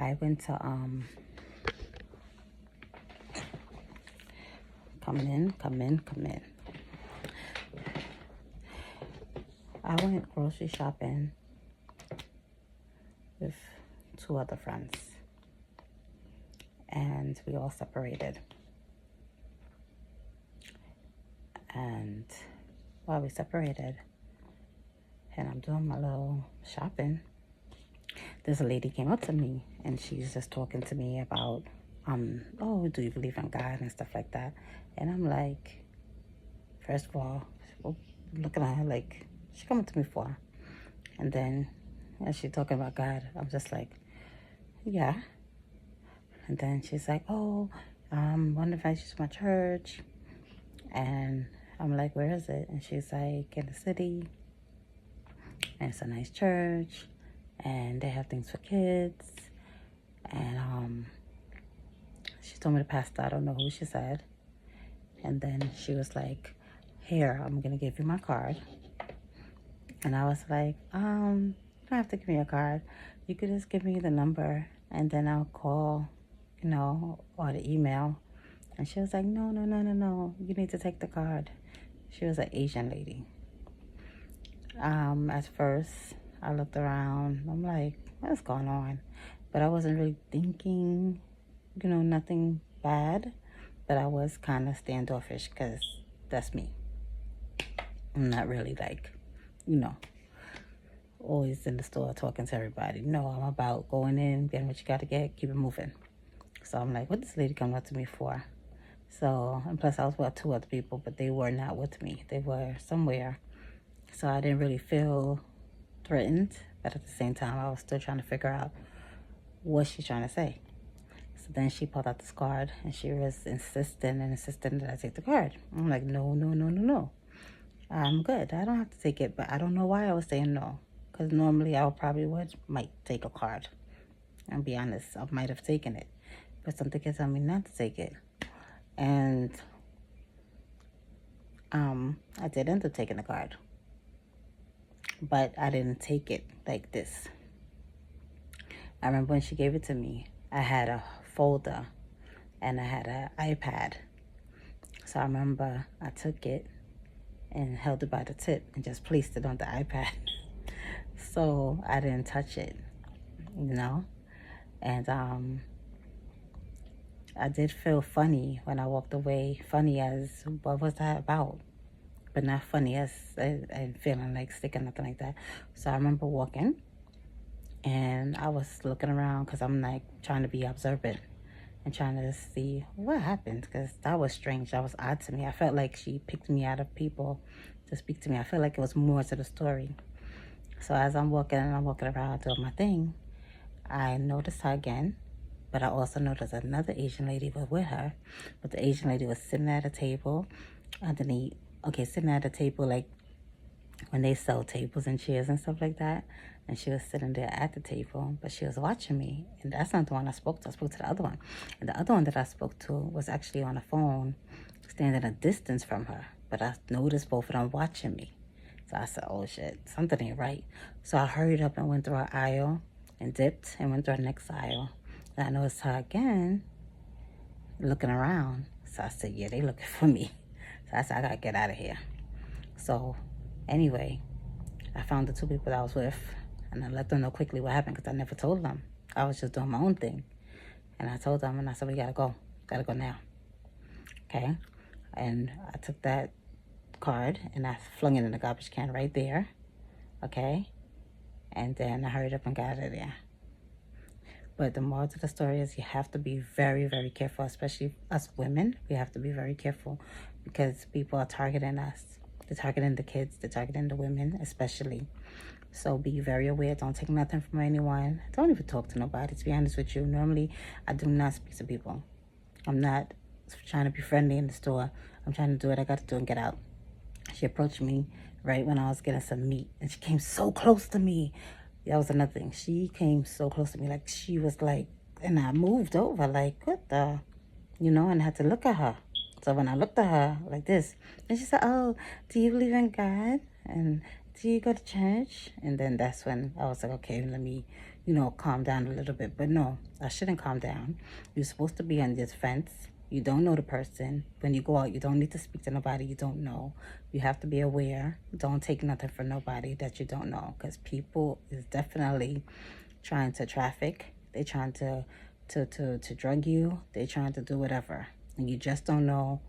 I went to come in. I went grocery shopping with 2 other friends, and we all separated. And while we separated, and I'm doing my little shopping, this lady came up to me, and she's just talking to me about, oh, do you believe in God and stuff like that? And I'm like, first of all, looking at her like, she coming to me for? And then as she talking about God, I'm just like, yeah. And then she's like, oh, want to invite you to my church. And I'm like, where is it? And she's like, in the city. And it's a nice church. And they have things for kids. And she told me the pastor, I don't know who she said. And then she was like, here, I'm going to give you my card. And I was like, you don't have to give me a card. You could just give me the number, and then I'll call, or the email. And she was like, no. You need to take the card. She was an Asian lady. At first, I looked around. I'm like, what's going on? But I wasn't really thinking, nothing bad. But I was kind of standoffish because that's me. I'm not really like, always in the store talking to everybody. No, I'm about going in, getting what you got to get, keep it moving. So I'm like, what this lady coming up to me for? So, and plus I was with 2 other people, but they were not with me. They were somewhere. So I didn't really feel threatened, but at the same time, I was still trying to figure out what she's trying to say. So then she pulled out this card, and she was insisting that I take the card. I'm like, no. I'm good. I don't have to take it, but I don't know why I was saying no. Because normally I might take a card. And be honest, I might have taken it. But something can tell me not to take it. And I did end up taking the card. But I didn't take it like this. I remember when she gave it to me, I had a folder and I had an iPad. So I remember I took it and held it by the tip and just placed it on the iPad. So I didn't touch it, And I did feel funny when I walked away. Funny as, what was that about? But not funny as and feeling like sick or nothing like that. So I remember walking, and I was looking around because I'm like trying to be observant and trying to see what happened, because that was strange. That was odd to me. I felt like she picked me out of people to speak to me. I felt like it was more to the story. So as I'm walking around doing my thing, I noticed her again, but I also noticed another Asian lady was with her. But the Asian lady was sitting at a table sitting at a table like when they sell tables and chairs and stuff like that. And she was sitting there at the table, but she was watching me. And that's not the one I spoke to. I spoke to the other one. And the other one that I spoke to was actually on the phone, standing a distance from her. But I noticed both of them watching me. So I said, oh shit, something ain't right. So I hurried up and went through our aisle and dipped and went through our next aisle. And I noticed her again looking around. So I said, yeah, they looking for me. So I said, I gotta get out of here. So anyway, I found the 2 people that I was with, and I let them know quickly what happened because I never told them. I was just doing my own thing. And I told them, and I said, we gotta go now. Okay? And I took that card and I flung it in the garbage can right there. Okay? And then I hurried up and got out of there. But the moral to the story is you have to be very, very careful, especially us women. We have to be very careful because people are targeting us. They're targeting the kids. They're targeting the women, especially. So be very aware. Don't take nothing from anyone. Don't even talk to nobody, to be honest with you. Normally, I do not speak to people. I'm not trying to be friendly in the store. I'm trying to do what I got to do and get out. She approached me right when I was getting some meat, and she came so close to me. That was another thing. She came so close to me, like she was like, and I moved over, like, what the, and I had to look at her. So when I looked at her like this, and she said, oh, do you believe in God? And do you go to church? And then that's when I was like, okay, let me, calm down a little bit. But no, I shouldn't calm down. You're supposed to be on this fence. You don't know the person. When you go out, you don't need to speak to nobody you don't know. You have to be aware. Don't take nothing from nobody that you don't know, because people is definitely trying to traffic. They trying to drug you. They trying to do whatever. And you just don't know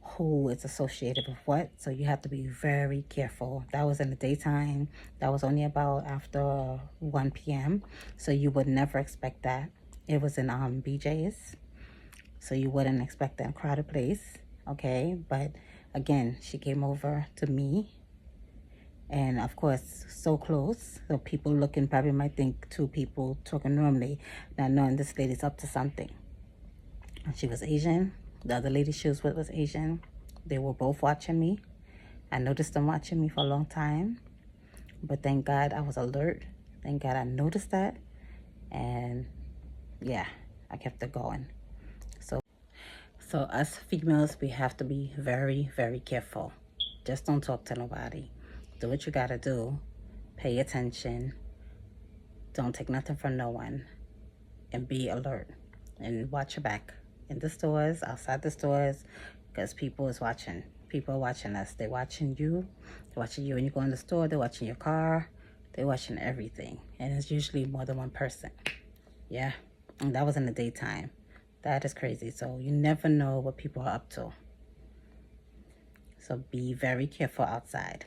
who is associated with what, so you have to be very careful. That was in the daytime. That was only about after 1 p.m. So you would never expect that. It was in BJ's, so you wouldn't expect that crowded place. Okay, but again, she came over to me, and of course so close, so people looking probably might think two people talking normally, not knowing this lady's up to something. She was Asian. The other lady she was with was Asian. They were both watching me. I noticed them watching me for a long time. But thank God I was alert. Thank God I noticed that. And yeah, I kept it going. So us females, we have to be very, very careful. Just don't talk to nobody. Do what you gotta do. Pay attention. Don't take nothing from no one. And be alert. And watch your back. In the stores, outside the stores, because people is watching. People are watching us. They're watching you. They're watching you when you go in the store. They're watching your car. They're watching everything. And it's usually more than one person. Yeah. And that was in the daytime. That is crazy. So you never know what people are up to. So be very careful outside.